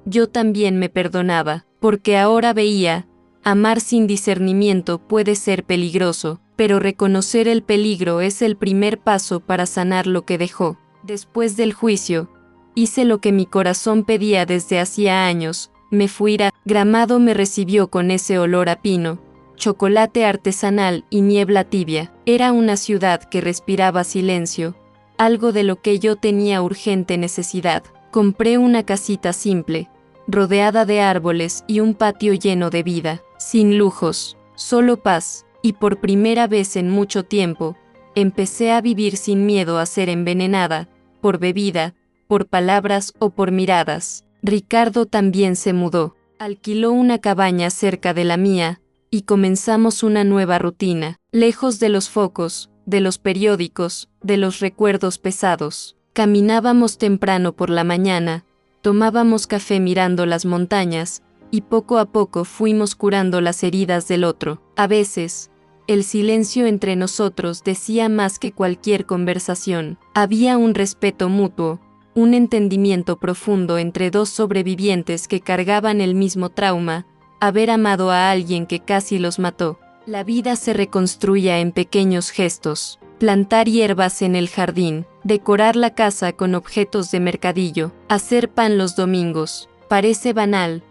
yo también me perdonaba, porque ahora veía, amar sin discernimiento puede ser peligroso, pero reconocer el peligro es el primer paso para sanar lo que dejó. Después del juicio, hice lo que mi corazón pedía desde hacía años, me fui a Gramado. Me recibió con ese olor a pino, chocolate artesanal y niebla tibia. Era una ciudad que respiraba silencio, algo de lo que yo tenía urgente necesidad. Compré una casita simple, rodeada de árboles y un patio lleno de vida, sin lujos, solo paz, y por primera vez en mucho tiempo, empecé a vivir sin miedo a ser envenenada, por bebida, por palabras o por miradas. Ricardo también se mudó, alquiló una cabaña cerca de la mía, y comenzamos una nueva rutina, lejos de los focos, de los periódicos, de los recuerdos pesados. Caminábamos temprano por la mañana, tomábamos café mirando las montañas, y poco a poco fuimos curando las heridas del otro. A veces, el silencio entre nosotros decía más que cualquier conversación. Había un respeto mutuo, un entendimiento profundo entre dos sobrevivientes que cargaban el mismo trauma, haber amado a alguien que casi los mató. La vida se reconstruía en pequeños gestos. Plantar hierbas en el jardín, decorar la casa con objetos de mercadillo, hacer pan los domingos. Parece banal,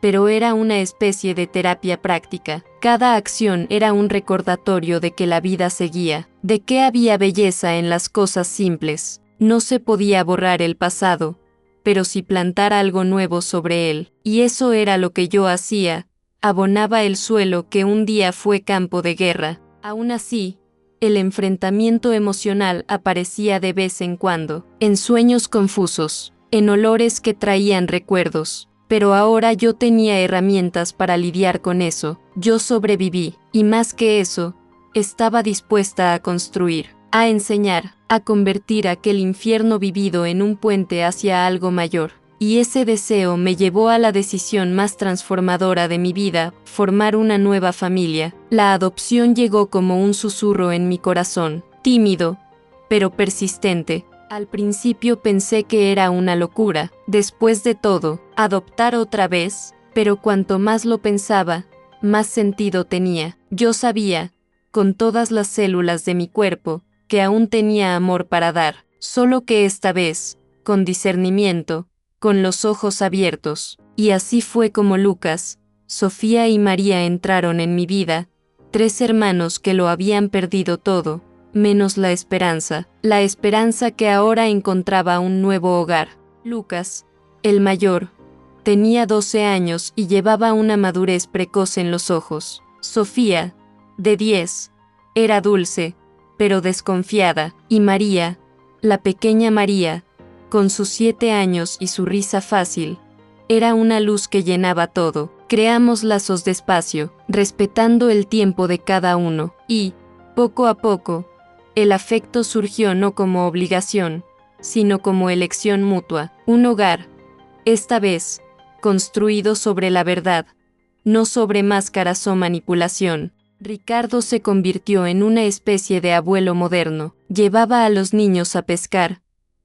pero era una especie de terapia práctica. Cada acción era un recordatorio de que la vida seguía, de que había belleza en las cosas simples. No se podía borrar el pasado, pero sí plantar algo nuevo sobre él. Y eso era lo que yo hacía, abonaba el suelo que un día fue campo de guerra. Aún así, el enfrentamiento emocional aparecía de vez en cuando, en sueños confusos, en olores que traían recuerdos. Pero ahora yo tenía herramientas para lidiar con eso. Yo sobreviví, y más que eso, estaba dispuesta a construir, a enseñar, a convertir aquel infierno vivido en un puente hacia algo mayor. Y ese deseo me llevó a la decisión más transformadora de mi vida, formar una nueva familia. La adopción llegó como un susurro en mi corazón, tímido, pero persistente. Al principio pensé que era una locura, después de todo, adoptar otra vez, pero cuanto más lo pensaba, más sentido tenía. Yo sabía, con todas las células de mi cuerpo, que aún tenía amor para dar, solo que esta vez, con discernimiento, con los ojos abiertos. Y así fue como Lucas, Sofía y María entraron en mi vida, 3 hermanos que lo habían perdido todo, menos la esperanza que ahora encontraba un nuevo hogar. Lucas, el mayor, tenía 12 años y llevaba una madurez precoz en los ojos. Sofía, de 10, era dulce, pero desconfiada, y María, la pequeña María, con sus 7 años y su risa fácil, era una luz que llenaba todo. Creamos lazos despacio, respetando el tiempo de cada uno, y, poco a poco, el afecto surgió no como obligación, sino como elección mutua. Un hogar, esta vez, construido sobre la verdad, no sobre máscaras o manipulación. Ricardo se convirtió en una especie de abuelo moderno. Llevaba a los niños a pescar,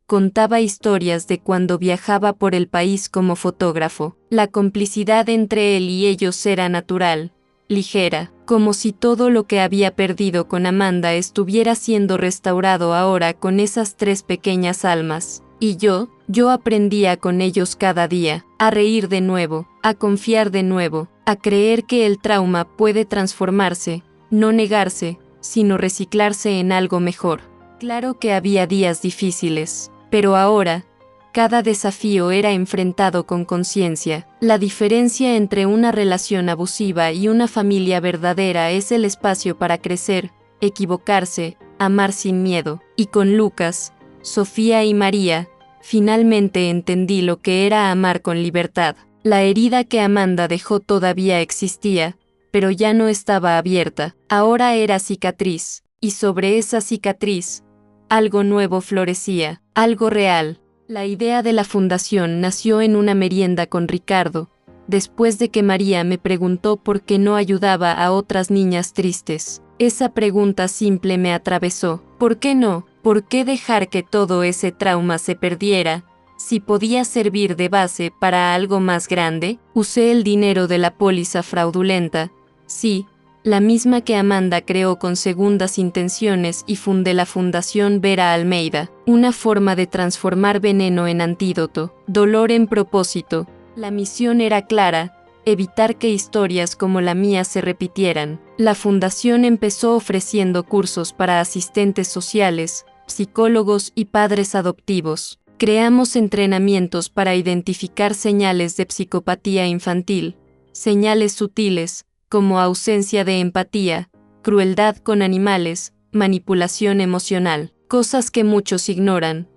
contaba historias de cuando viajaba por el país como fotógrafo. La complicidad entre él y ellos era natural, ligera, como si todo lo que había perdido con Amanda estuviera siendo restaurado ahora con esas tres pequeñas almas. Y yo aprendía con ellos cada día, a reír de nuevo, a confiar de nuevo, a creer que el trauma puede transformarse, no negarse, sino reciclarse en algo mejor. Claro que había días difíciles, pero ahora, cada desafío era enfrentado con conciencia. La diferencia entre una relación abusiva y una familia verdadera es el espacio para crecer, equivocarse, amar sin miedo. Y con Lucas, Sofía y María, finalmente entendí lo que era amar con libertad. La herida que Amanda dejó todavía existía, pero ya no estaba abierta. Ahora era cicatriz, y sobre esa cicatriz, algo nuevo florecía, algo real. La idea de la fundación nació en una merienda con Ricardo, después de que María me preguntó por qué no ayudaba a otras niñas tristes. Esa pregunta simple me atravesó. ¿Por qué no? ¿Por qué dejar que todo ese trauma se perdiera? Si podía servir de base para algo más grande, usé el dinero de la póliza fraudulenta. Sí, la misma que Amanda creó con segundas intenciones, y fundé la Fundación Vera Almeida, una forma de transformar veneno en antídoto, dolor en propósito. La misión era clara: evitar que historias como la mía se repitieran. La fundación empezó ofreciendo cursos para asistentes sociales, psicólogos y padres adoptivos. Creamos entrenamientos para identificar señales de psicopatía infantil, señales sutiles, como ausencia de empatía, crueldad con animales, manipulación emocional, cosas que muchos ignoran,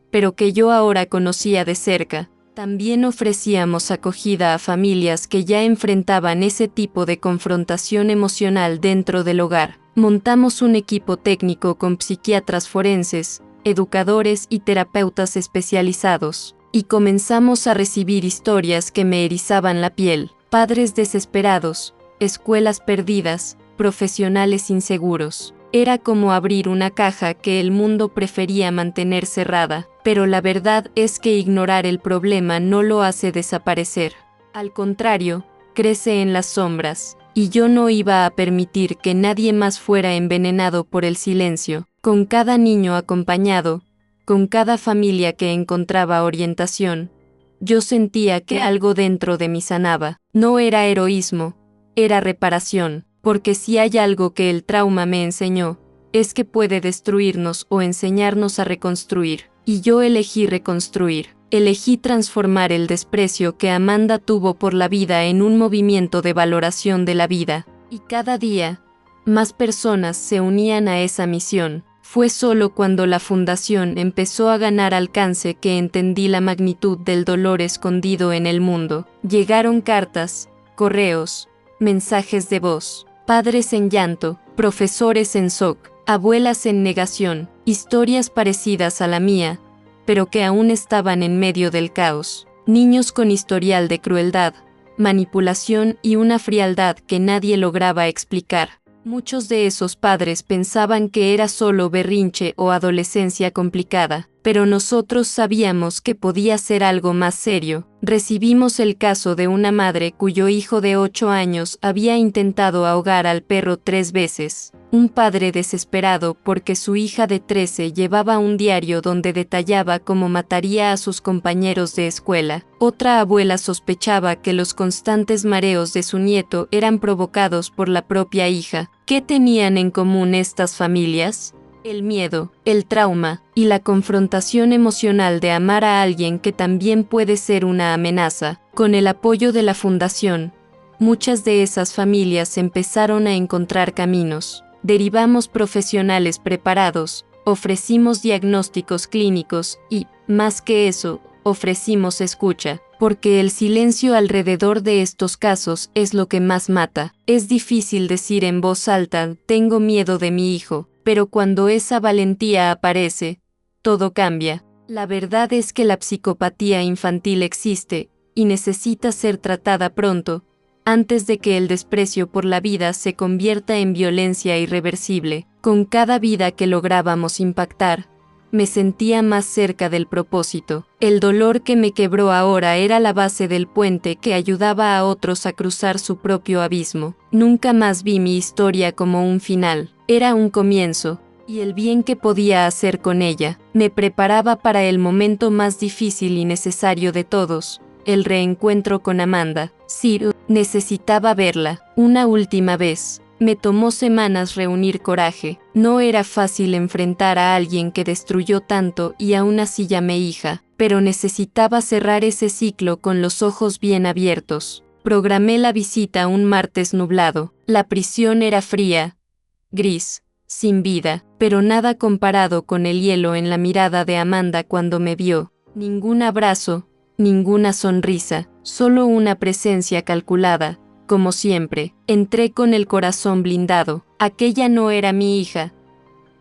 pero que yo ahora conocía de cerca. También ofrecíamos acogida a familias que ya enfrentaban ese tipo de confrontación emocional dentro del hogar. Montamos un equipo técnico con psiquiatras forenses, educadores y terapeutas especializados, y comenzamos a recibir historias que me erizaban la piel: padres desesperados, escuelas perdidas, profesionales inseguros. Era como abrir una caja que el mundo prefería mantener cerrada, pero la verdad es que ignorar el problema no lo hace desaparecer. Al contrario, crece en las sombras, y yo no iba a permitir que nadie más fuera envenenado por el silencio. Con cada niño acompañado, con cada familia que encontraba orientación, yo sentía que algo dentro de mí sanaba. No era heroísmo, era reparación, porque si hay algo que el trauma me enseñó, es que puede destruirnos o enseñarnos a reconstruir. Y yo elegí reconstruir. Elegí transformar el desprecio que Amanda tuvo por la vida en un movimiento de valoración de la vida. Y cada día, más personas se unían a esa misión. Fue solo cuando la fundación empezó a ganar alcance que entendí la magnitud del dolor escondido en el mundo. Llegaron cartas, correos, mensajes de voz, padres en llanto, profesores en shock, abuelas en negación, historias parecidas a la mía, pero que aún estaban en medio del caos. Niños con historial de crueldad, manipulación y una frialdad que nadie lograba explicar. Muchos de esos padres pensaban que era solo berrinche o adolescencia complicada, pero nosotros sabíamos que podía ser algo más serio. Recibimos el caso de una madre cuyo hijo de 8 años había intentado ahogar al perro 3 veces. Un padre desesperado porque su hija de 13 llevaba un diario donde detallaba cómo mataría a sus compañeros de escuela. Otra abuela sospechaba que los constantes mareos de su nieto eran provocados por la propia hija. ¿Qué tenían en común estas familias? El miedo, el trauma y la confrontación emocional de amar a alguien que también puede ser una amenaza. Con el apoyo de la fundación, muchas de esas familias empezaron a encontrar caminos. Derivamos profesionales preparados, ofrecimos diagnósticos clínicos y, más que eso, ofrecimos escucha, porque el silencio alrededor de estos casos es lo que más mata. Es difícil decir en voz alta: tengo miedo de mi hijo, pero cuando esa valentía aparece, todo cambia. La verdad es que la psicopatía infantil existe, y necesita ser tratada pronto, antes de que el desprecio por la vida se convierta en violencia irreversible. Con cada vida que lográbamos impactar, me sentía más cerca del propósito. El dolor que me quebró ahora era la base del puente que ayudaba a otros a cruzar su propio abismo. Nunca más vi mi historia como un final, era un comienzo, y el bien que podía hacer con ella me preparaba para el momento más difícil y necesario de todos, el reencuentro con Amanda. Ciro necesitaba verla una última vez. Me tomó semanas reunir coraje. No era fácil enfrentar a alguien que destruyó tanto y aún así llamé hija, pero necesitaba cerrar ese ciclo con los ojos bien abiertos. Programé la visita un martes nublado. La prisión era fría, gris, sin vida, pero nada comparado con el hielo en la mirada de Amanda cuando me vio. Ningún abrazo, ninguna sonrisa, solo una presencia calculada. Como siempre, entré con el corazón blindado. Aquella no era mi hija,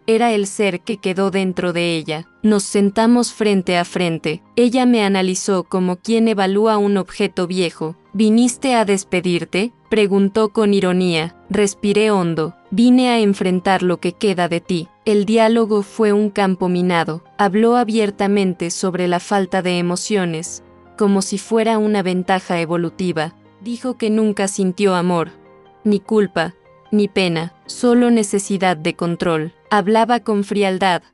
era el ser que quedó dentro de ella. Nos sentamos frente a frente. Ella me analizó como quien evalúa un objeto viejo. ¿Viniste a despedirte?, preguntó con ironía. Respiré hondo. Vine a enfrentar lo que queda de ti. El diálogo fue un campo minado. Habló abiertamente sobre la falta de emociones, como si fuera una ventaja evolutiva. Dijo que nunca sintió amor, ni culpa, ni pena, solo necesidad de control. Hablaba con frialdad,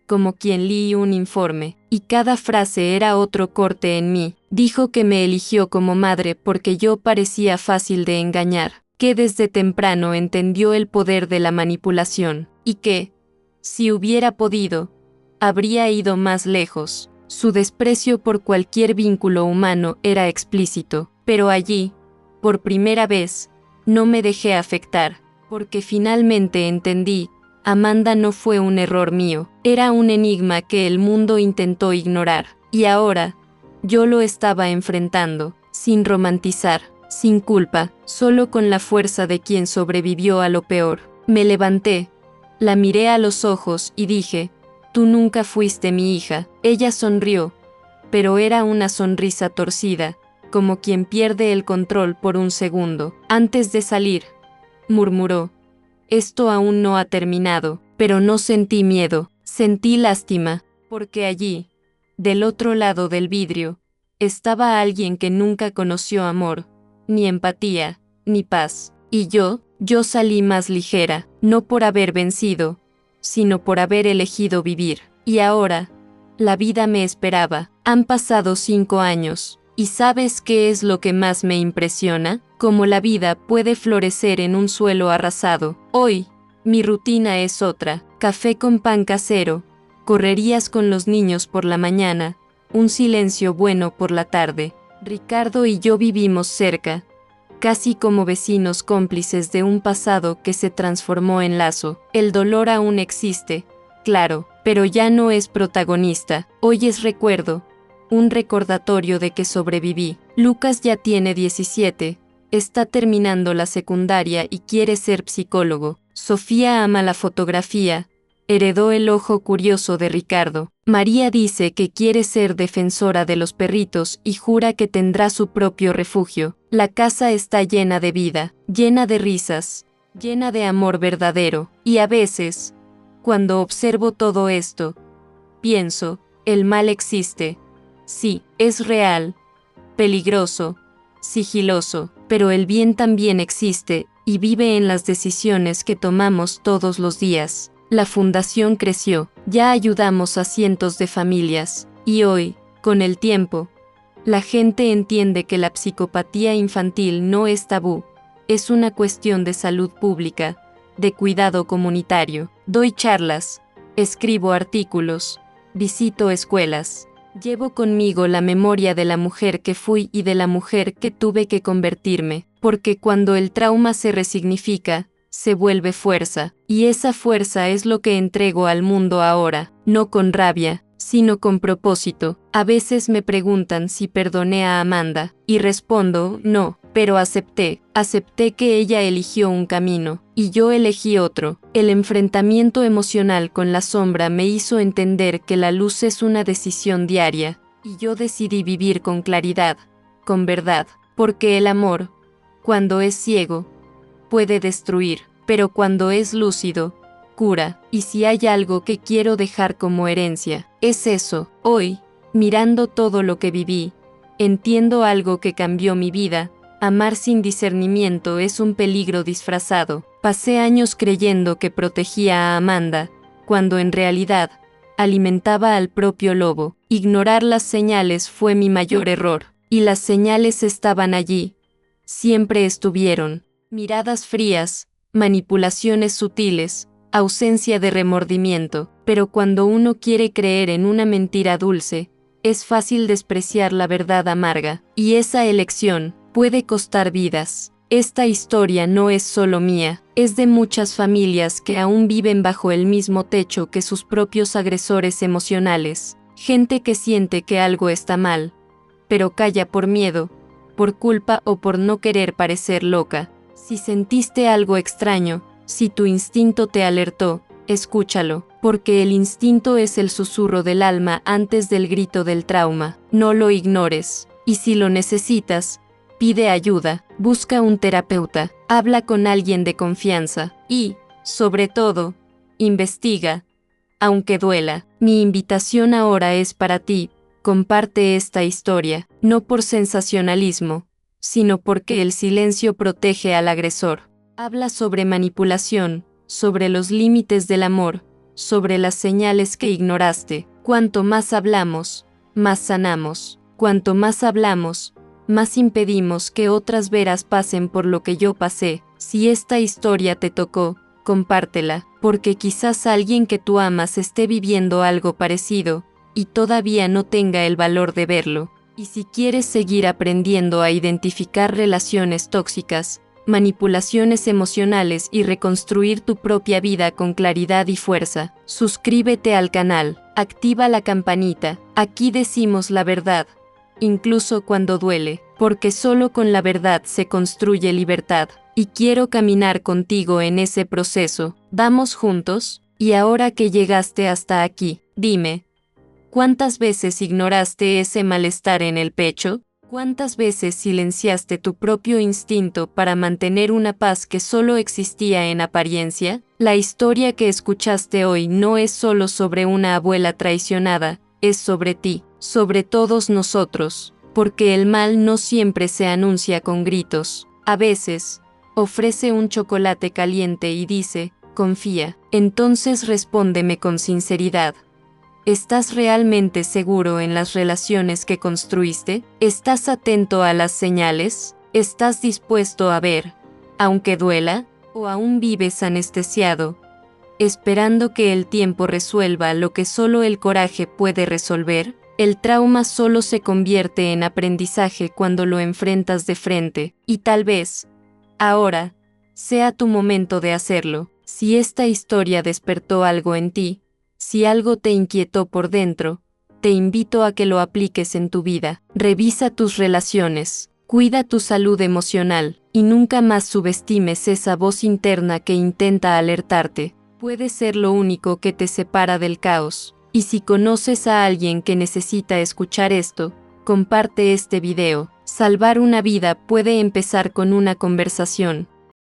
como quien lee un informe, y cada frase era otro corte en mí. Dijo que me eligió como madre porque yo parecía fácil de engañar, que desde temprano entendió el poder de la manipulación, y que, si hubiera podido, habría ido más lejos. Su desprecio por cualquier vínculo humano era explícito, pero allí, por primera vez, no me dejé afectar, porque finalmente entendí, Amanda no fue un error mío, era un enigma que el mundo intentó ignorar, y ahora, yo lo estaba enfrentando, sin romantizar, sin culpa, solo con la fuerza de quien sobrevivió a lo peor. Me levanté, la miré a los ojos y dije, tú nunca fuiste mi hija. Ella sonrió, pero era una sonrisa torcida, como quien pierde el control por un segundo. Antes de salir, murmuró, esto aún no ha terminado, pero no sentí miedo, sentí lástima, porque allí, del otro lado del vidrio, estaba alguien que nunca conoció amor, ni empatía, ni paz. Y yo salí más ligera, no por haber vencido, sino por haber elegido vivir. Y ahora, la vida me esperaba. Han pasado 5 años. ¿Y sabes qué es lo que más me impresiona? Cómo la vida puede florecer en un suelo arrasado. Hoy, mi rutina es otra. Café con pan casero, correrías con los niños por la mañana, un silencio bueno por la tarde. Ricardo y yo vivimos cerca, casi como vecinos cómplices de un pasado que se transformó en lazo. El dolor aún existe, claro, pero ya no es protagonista. Hoy es recuerdo, un recordatorio de que sobreviví. Lucas ya tiene 17, está terminando la secundaria y quiere ser psicólogo. Sofía ama la fotografía, heredó el ojo curioso de Ricardo. María dice que quiere ser defensora de los perritos y jura que tendrá su propio refugio. La casa está llena de vida, llena de risas, llena de amor verdadero. Y a veces, cuando observo todo esto, pienso, el mal existe. Sí, es real, peligroso, sigiloso, pero el bien también existe y vive en las decisiones que tomamos todos los días. La fundación creció, ya ayudamos a cientos de familias, y hoy, con el tiempo, la gente entiende que la psicopatía infantil no es tabú, es una cuestión de salud pública, de cuidado comunitario. Doy charlas, escribo artículos, visito escuelas. Llevo conmigo la memoria de la mujer que fui y de la mujer que tuve que convertirme, porque cuando el trauma se resignifica, se vuelve fuerza, y esa fuerza es lo que entrego al mundo ahora, no con rabia, sino con propósito. A veces me preguntan si perdoné a Amanda, y respondo, no, pero acepté que ella eligió un camino, y yo elegí otro. El enfrentamiento emocional con la sombra me hizo entender que la luz es una decisión diaria, y yo decidí vivir con claridad, con verdad, porque el amor, cuando es ciego, puede destruir, pero cuando es lúcido, cura, y si hay algo que quiero dejar como herencia, es eso. Hoy, mirando todo lo que viví, entiendo algo que cambió mi vida. Amar sin discernimiento es un peligro disfrazado. Pasé años creyendo que protegía a Amanda, cuando en realidad alimentaba al propio lobo. Ignorar las señales fue mi mayor error. Y las señales estaban allí. Siempre estuvieron. Miradas frías, manipulaciones sutiles, ausencia de remordimiento. Pero cuando uno quiere creer en una mentira dulce, es fácil despreciar la verdad amarga. Y esa elección puede costar vidas. Esta historia no es solo mía, es de muchas familias que aún viven bajo el mismo techo que sus propios agresores emocionales. Gente que siente que algo está mal, pero calla por miedo, por culpa o por no querer parecer loca. Si sentiste algo extraño, si tu instinto te alertó, escúchalo, porque el instinto es el susurro del alma antes del grito del trauma. No lo ignores, y si lo necesitas, pide ayuda, busca un terapeuta, habla con alguien de confianza y, sobre todo, investiga. Aunque duela, mi invitación ahora es para ti. Comparte esta historia, no por sensacionalismo, sino porque el silencio protege al agresor. Habla sobre manipulación, sobre los límites del amor, sobre las señales que ignoraste. Cuanto más hablamos, más sanamos. Cuanto más hablamos, más impedimos que otras veras pasen por lo que yo pasé. Si esta historia te tocó, compártela, porque quizás alguien que tú amas esté viviendo algo parecido, y todavía no tenga el valor de verlo. Y si quieres seguir aprendiendo a identificar relaciones tóxicas, manipulaciones emocionales y reconstruir tu propia vida con claridad y fuerza, suscríbete al canal, activa la campanita. Aquí decimos la verdad, incluso cuando duele, porque solo con la verdad se construye libertad. Y quiero caminar contigo en ese proceso. ¿Vamos juntos? Y ahora que llegaste hasta aquí, dime, ¿cuántas veces ignoraste ese malestar en el pecho? ¿Cuántas veces silenciaste tu propio instinto para mantener una paz que solo existía en apariencia? La historia que escuchaste hoy no es solo sobre una abuela traicionada, es sobre ti, sobre todos nosotros, porque el mal no siempre se anuncia con gritos. A veces, ofrece un chocolate caliente y dice, confía. Entonces respóndeme con sinceridad. ¿Estás realmente seguro en las relaciones que construiste? ¿Estás atento a las señales? ¿Estás dispuesto a ver, aunque duela? ¿O aún vives anestesiado, esperando que el tiempo resuelva lo que solo el coraje puede resolver? El trauma solo se convierte en aprendizaje cuando lo enfrentas de frente, y tal vez, ahora, sea tu momento de hacerlo. Si esta historia despertó algo en ti, si algo te inquietó por dentro, te invito a que lo apliques en tu vida. Revisa tus relaciones, cuida tu salud emocional, y nunca más subestimes esa voz interna que intenta alertarte. Puede ser lo único que te separa del caos. Y si conoces a alguien que necesita escuchar esto, comparte este video. Salvar una vida puede empezar con una conversación.